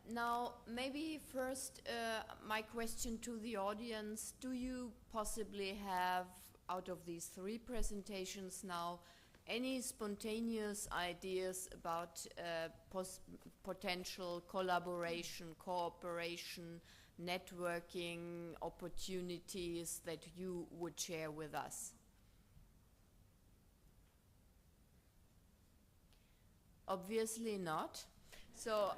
Now, maybe first my question to the audience, do you possibly have, out of these 3 presentations now, any spontaneous ideas about potential collaboration, cooperation, networking opportunities that you would share with us? Obviously not. So,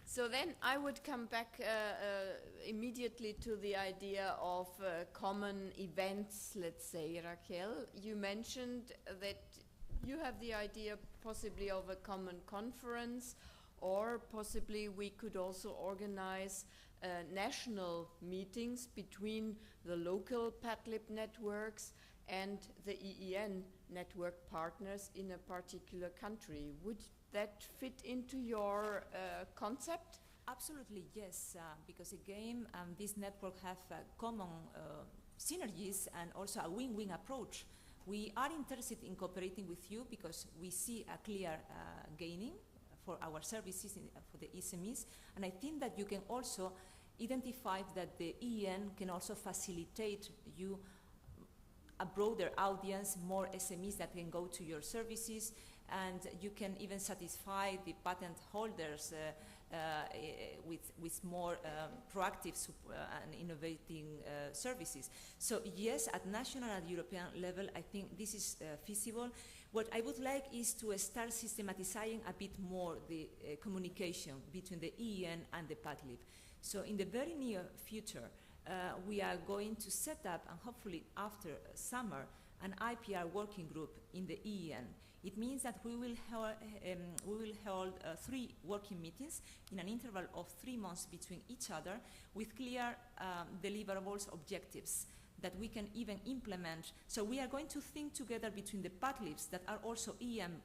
so then I would come back immediately to the idea of common events, let's say. Raquel, you mentioned that you have the idea possibly of a common conference, or possibly we could also organize national meetings between the local PATLIB networks and the EEN network partners in a particular country. Would that fit into your concept? Absolutely, yes, because again, this network have common synergies and also a win-win approach. We are interested in cooperating with you because we see a clear gaining for our services, for the SMEs, and I think that you can also identify that the EN can also facilitate you a broader audience, more SMEs that can go to your services, and you can even satisfy the patent holders with more proactive and innovating services. So yes, at national and European level, I think this is feasible. What I would like is to start systematizing a bit more the communication between the EN and the PATLIB. So in the very near future, we are going to set up, and hopefully after summer, an IPR working group in the EN. It means that we will hold 3 working meetings in an interval of 3 months between each other with clear deliverables objectives that we can even implement. So we are going to think together between the PATLIBs that are also EN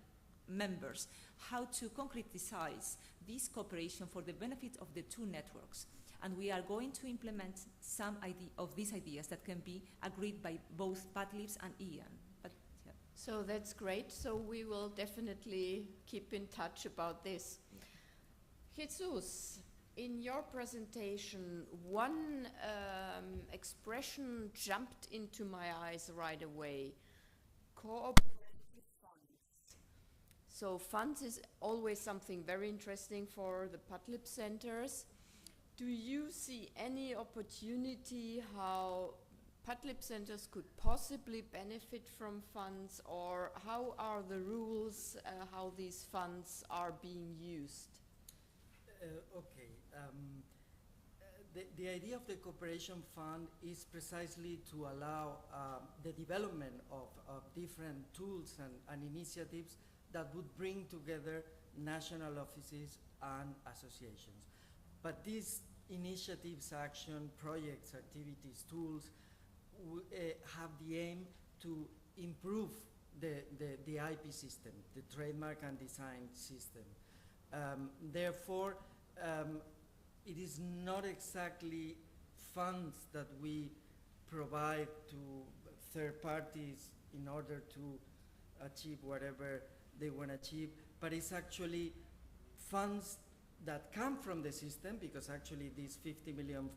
members how to concretize this cooperation for the benefit of the 2 networks. And we are going to implement some of these ideas that can be agreed by both PATLIBs and EN. But, yeah. So that's great. So we will definitely keep in touch about this. Yeah. Jesus, in your presentation, one expression jumped into my eyes right away. Cooperative funds. So funds is always something very interesting for the PATLIB centers. Do you see any opportunity how PATLIB centers could possibly benefit from funds, or how are the rules, how these funds are being used? Okay. The idea of the cooperation fund is precisely to allow the development of different tools and initiatives that would bring together national offices and associations. But these initiatives, action, projects, activities, tools have the aim to improve the IP system, the trademark and design system. Therefore, it is not exactly funds that we provide to third parties in order to achieve whatever they want to achieve, but it's actually funds that come from the system, because actually these 50 million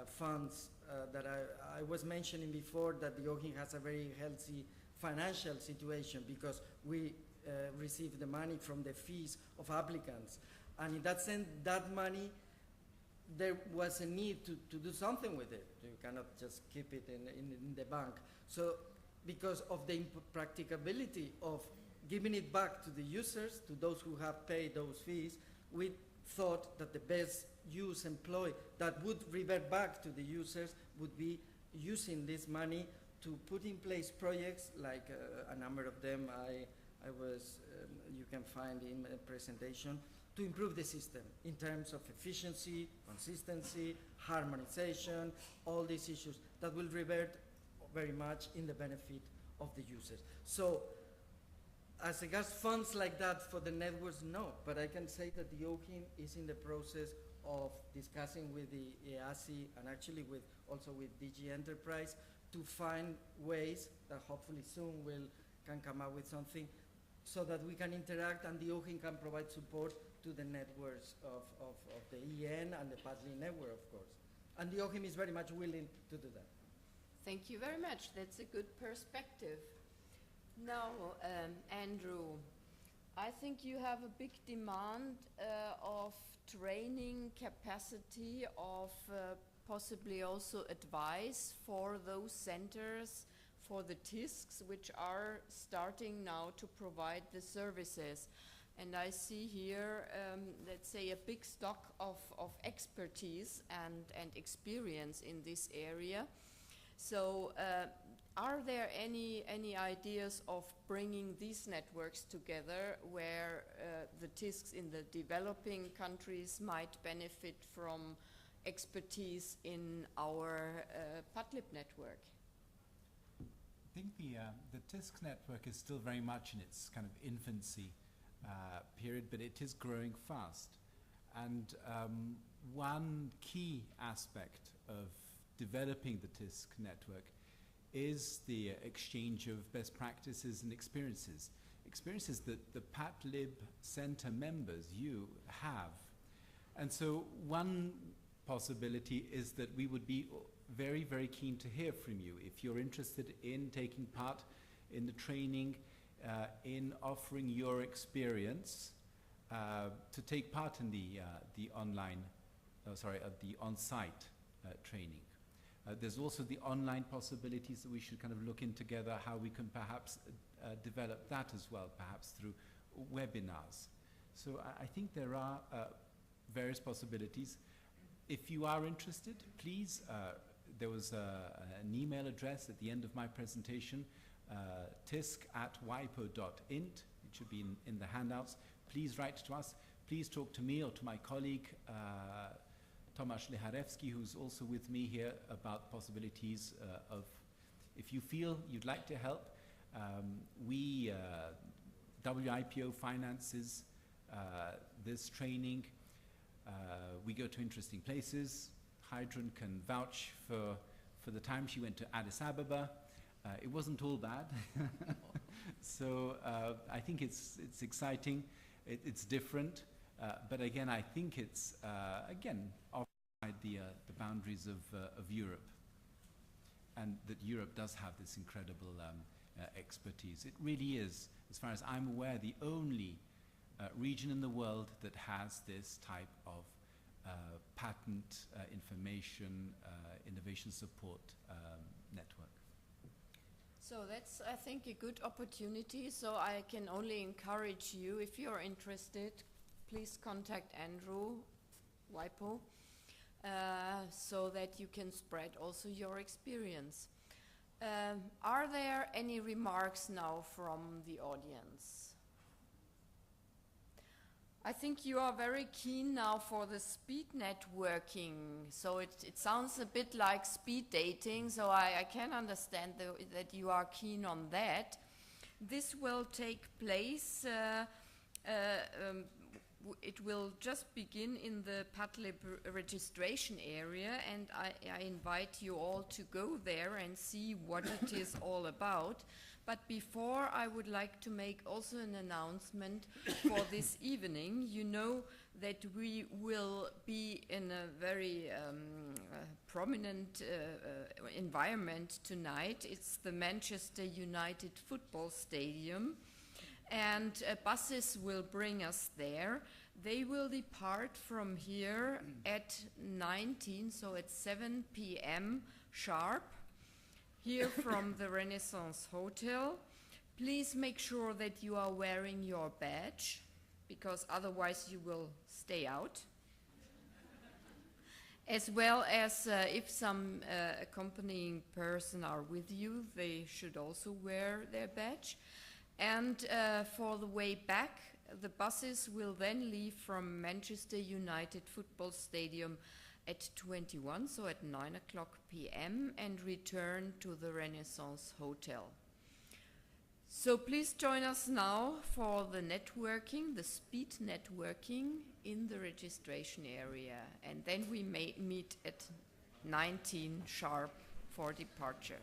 funds that I was mentioning before, that the OHIM has a very healthy financial situation because we receive the money from the fees of applicants. And in that sense, that money, there was a need to do something with it. You cannot just keep it in the bank. So because of the impracticability of giving it back to the users, to those who have paid those fees, we thought that the best use employed that would revert back to the users would be using this money to put in place projects like a number of them you can find in a presentation, to improve the system in terms of efficiency, consistency, harmonization, all these issues that will revert very much in the benefit of the users. So as regards funds like that for the networks, no, but I can say that the OHIM is in the process of discussing with the EACI and actually also with DG Enterprise to find ways that hopefully soon can come up with something so that we can interact and the OHIM can provide support to the networks of the EN and the PATLIB network, of course. And the OHIM is very much willing to do that. Thank you very much. That's a good perspective. Now, Andrew, I think you have a big demand of training capacity, of possibly also advice for those centers, for the TISCs, which are starting now to provide the services. And I see here, let's say, a big stock of expertise and experience in this area. So are there any ideas of bringing these networks together where the TISCs in the developing countries might benefit from expertise in our PATLIB network? I think the TISC network is still very much in its kind of infancy period, but it is growing fast. And one key aspect of developing the TISC network is the exchange of best practices and experiences that the PATLIB Center members, you, have. And so one possibility is that we would be very, very keen to hear from you if you're interested in taking part in the training, in offering your experience to take part in the on-site training. There's also the online possibilities that we should kind of look in together, how we can perhaps develop that as well, perhaps through webinars. So I think there are various possibilities. If you are interested, please, there was an email address at the end of my presentation, tisc@wipo.int. It should be in the handouts. Please write to us. Please talk to me or to my colleague, Tomasz Lecharewski, who's also with me here, about possibilities of, if you feel you'd like to help, WIPO finances this training. We go to interesting places. Heidrun can vouch for the time she went to Addis Ababa. It wasn't all bad. So I think it's exciting. It's different. But again, I think it's, again, outside the boundaries of Europe. And that Europe does have this incredible expertise. It really is, as far as I'm aware, the only region in the world that has this type of patent information, innovation support network. So that's, I think, a good opportunity. So I can only encourage you, if you're interested, please contact Andrew, WIPO, so that you can spread also your experience. Are there any remarks now from the audience? I think you are very keen now for the speed networking. So it sounds a bit like speed dating, so I can understand that you are keen on that. This will take place, it will just begin in the PATLIB registration area, and I invite you all to go there and see what it is all about. But before, I would like to make also an announcement for this evening. You know that we will be in a very prominent environment tonight. It's the Manchester United Football Stadium, and buses will bring us there. They will depart from here at 19, so at 7 p.m. sharp. Here from the Renaissance Hotel. Please make sure that you are wearing your badge, because otherwise you will stay out. As well as if some accompanying person are with you, they should also wear their badge. And for the way back, the buses will then leave from Manchester United Football Stadium at 21, so at 9 o'clock p.m. and return to the Renaissance Hotel. So please join us now for the networking, the speed networking in the registration area, and then we may meet at 19 sharp for departure.